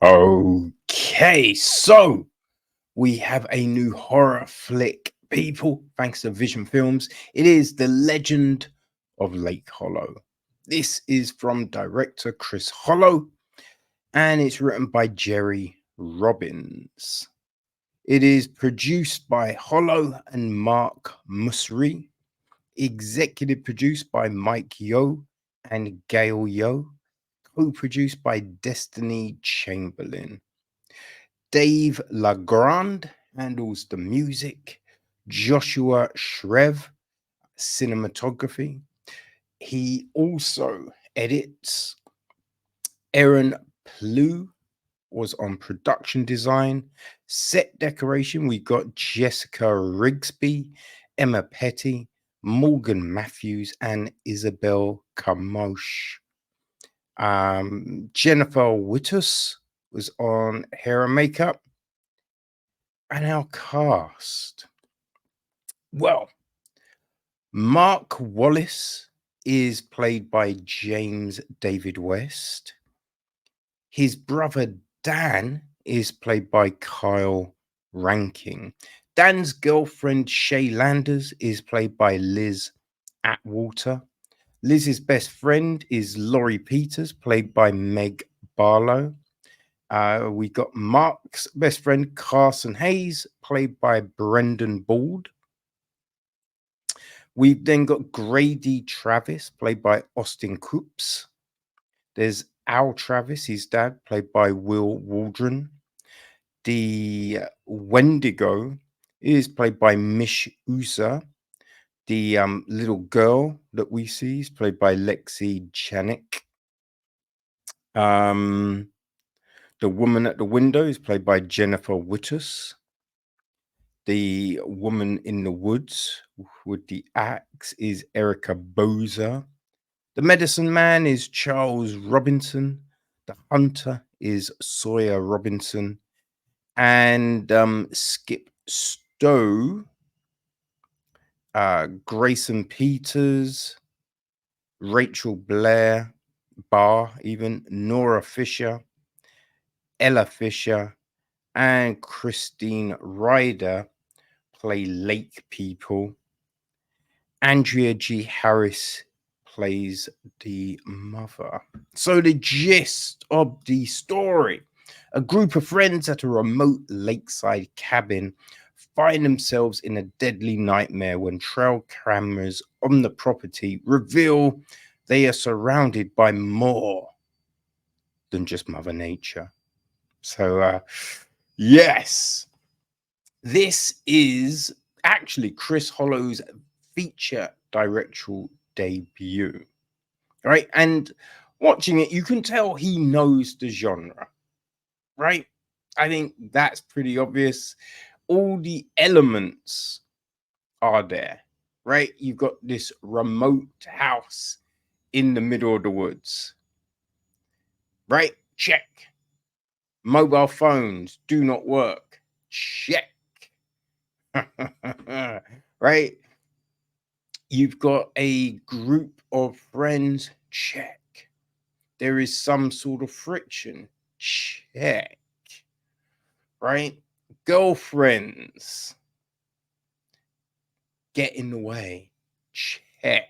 Okay, so we have a new horror flick, people, thanks to Vision Films. It is The Legend of Lake Hollow. This is from director Chris Hollo, and it's written by Jerry Robbins. It is produced by Hollo and Mark Musri, executive produced by Mike Yo and Gail Yo, co-produced by Destiny Chamberlain. Dave Legrand handles the music. Joshua Shrev, cinematography. He also edits. Aaron Plew was on production design. Set decoration, we got Jessica Rigsby, Emma Petty, Morgan Matthews, and Isabel Kamosh. Jennifer Wittus was on hair and makeup. And our cast. Well, Mark Wallace is played by James David West. His brother Dan is played by Kyle Rankin. Dan's girlfriend Shay Landers is played by Liz Atwater. Liz's best friend is Laurie Peters, played by Meg Barlowe. We got Mark's best friend, Carson Hayes, played by Brendan Bald. We've then got Grady Travis, played by Austin Coops. There's Al Travis, his dad, played by Will Waldron. The Wendigo is played by Mish Usa. The little girl that we see is played by Lexi Chanik. The woman at the window is played by Jennifer Wittus. The woman in the woods with the axe is Erica Boza. The medicine man is Charles Robinson. The hunter is Sawyer Robinson. And Skip Stowe, Grayson Peters, Rachel Blair, Barr, even Nora Fisher, Ella Fisher, and Christine Ryder play lake people. Andrea G. Harris plays the mother. So the gist of the story: a group of friends at a remote lakeside cabin find themselves in a deadly nightmare when trail cameras on the property reveal they are surrounded by more than just Mother Nature. So, yes, this is actually Chris Hollo's feature directorial debut, right? And watching it, you can tell he knows the genre, right? I think that's pretty obvious. All the elements are there, right? You've got this remote house in the middle of the woods, right? Check. Mobile phones do not work. Check. Right? You've got a group of friends. Check. There is some sort of friction. Check. Right? Girlfriends get in the way. Check.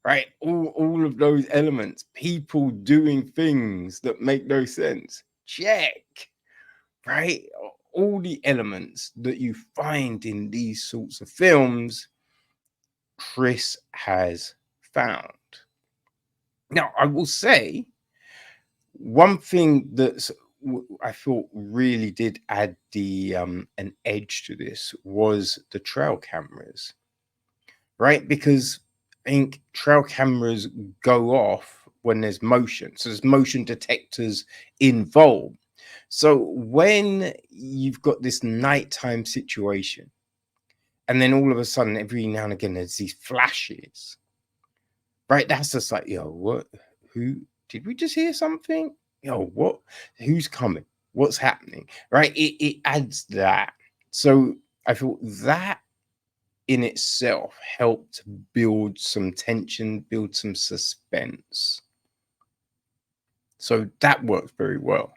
Right? All of those elements. People doing things that make no sense. Check. Right? All the elements that you find in these sorts of films, Chris has found. Now, I will say one thing that's I thought really did add the an edge to this was the trail cameras, right? Because I think trail cameras go off when there's motion, so there's motion detectors involved. So when you've got this nighttime situation, and then all of a sudden, every now and again, there's these flashes, right? That's just like, yo, what? Who did we just hear something? Yo, what? Who's coming? What's happening? Right? It adds that. So I thought that in itself helped build some tension, build some suspense. So that works very well.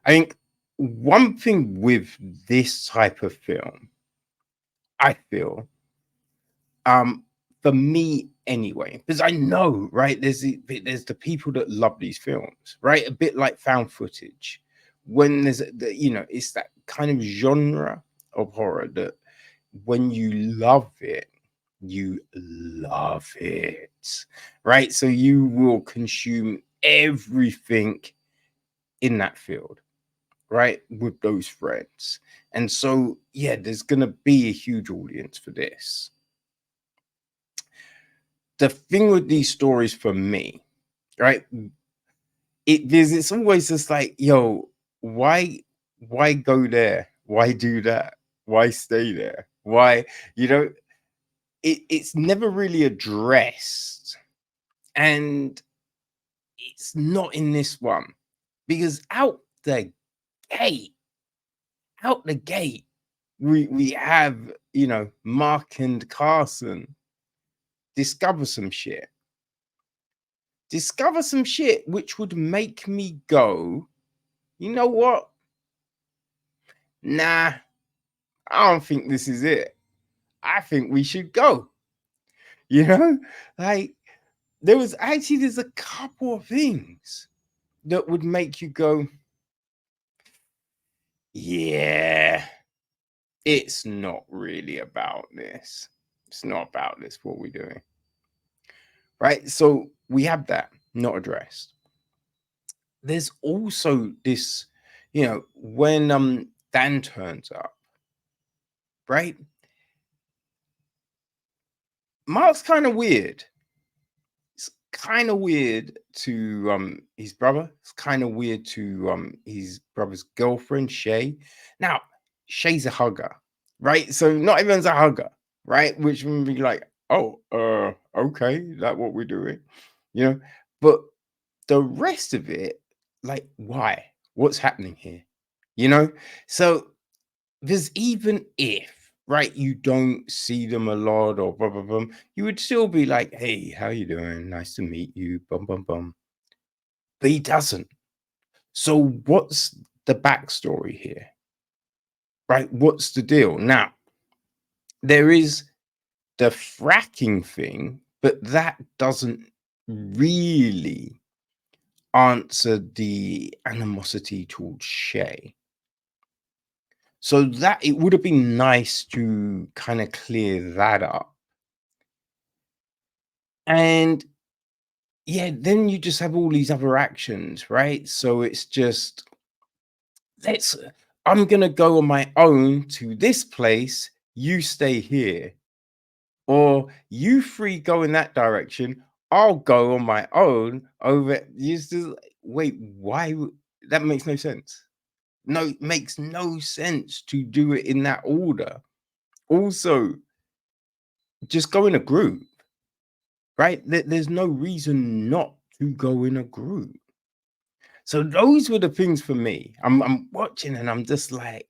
I think one thing with this type of film, I feel, um, for me anyway, because I know, right, there's the people that love these films, right? A bit like found footage. When it's that kind of genre of horror that when you love it, you love it, right? So you will consume everything in that field, right? With those friends. And so, yeah, there's going to be a huge audience for this. The thing with these stories for me, right? It's always just like, yo, why go there? Why do that? Why stay there? Why, you know, it's never really addressed. And it's not in this one because gate, out the gate, we have, Mark and Carson discover some shit. Discover some shit which would make me go, you know what? Nah, I don't think this is it. I think we should go. You know, like there's a couple of things that would make you go, yeah, it's not really about this. It's not about this, what we're doing. Right. So we have that not addressed. There's also this, when Dan turns up, right? Mark's kind of weird. It's kind of weird to his brother. It's kind of weird to his brother's girlfriend, Shay. Now, Shay's a hugger, right? So not everyone's a hugger, right? Which would be like, oh, okay, that what we're doing, you know. But the rest of it, like, why? What's happening here? You know? So there's even if, right, you don't see them a lot or blah blah blah, you would still be like, hey, how you doing? Nice to meet you. Bum bum bum. But he doesn't. So what's the backstory here? Right? What's the deal? Now, there is the fracking thing, but that doesn't really answer the animosity towards Shay. So that it would have been nice to kind of clear that up. And yeah, then you just have all these other actions, right? So it's just let's I'm gonna go on my own to this place, you stay here. Or you three go in that direction, I'll go on my own over. You just wait, that makes no sense. No, it makes no sense to do it in that order. Also, just go in a group, right? There's no reason not to go in a group. So those were the things for me. I'm watching and I'm just like,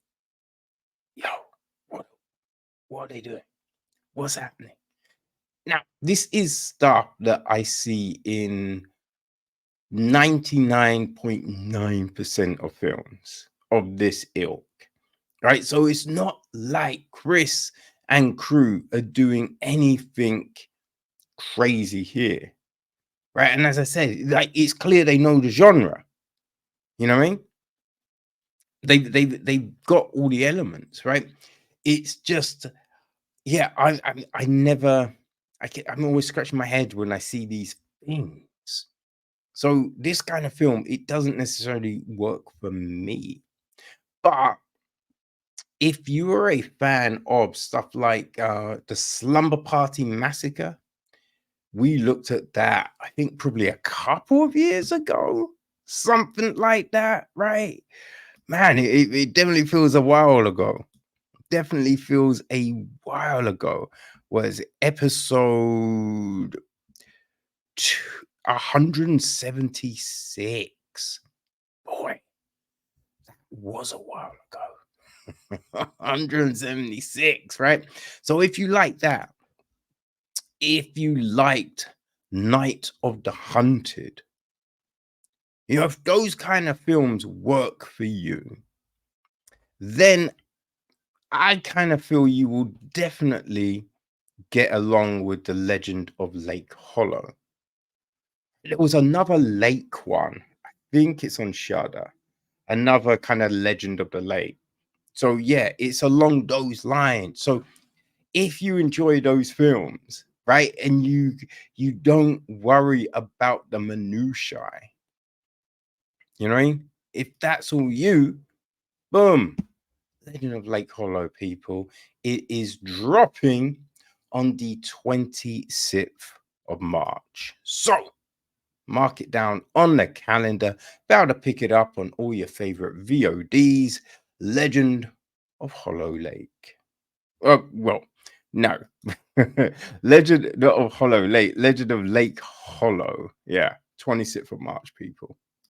yo, what what are they doing? What's happening? Now, this is stuff that I see in 99.9% of films of this ilk. Right. So it's not like Chris and crew are doing anything crazy here. Right. And as I said, like it's clear they know the genre. You know what I mean? They've got all the elements, right? It's just, yeah, I never I'm always scratching my head when I see these things. So this kind of film, it doesn't necessarily work for me. But if you are a fan of stuff like the Slumber Party Massacre, we looked at that, I think probably a couple of years ago, something like that, right? Man, it definitely feels a while ago. Definitely feels a while ago. Was episode 176. Boy, was a while ago. 176, right? So if you like that, if you liked Night of the Hunted, If those kind of films work for you, then I kind of feel you will definitely get along with the Legend of Lake Hollow. There was another lake one. I think it's on Shudder. Another kind of Legend of the Lake. So yeah, it's along those lines. So if you enjoy those films, right, and you don't worry about the minutiae, you know what I mean? If that's all you, boom, Legend of Lake Hollow, people. It is dropping on the 26th of March. So mark it down on the calendar. Be able to pick it up on all your favorite VODs. Legend of Hollow Lake. Well, no. Legend of Hollow Lake. Legend of Lake Hollow. Yeah, 26th of March, people.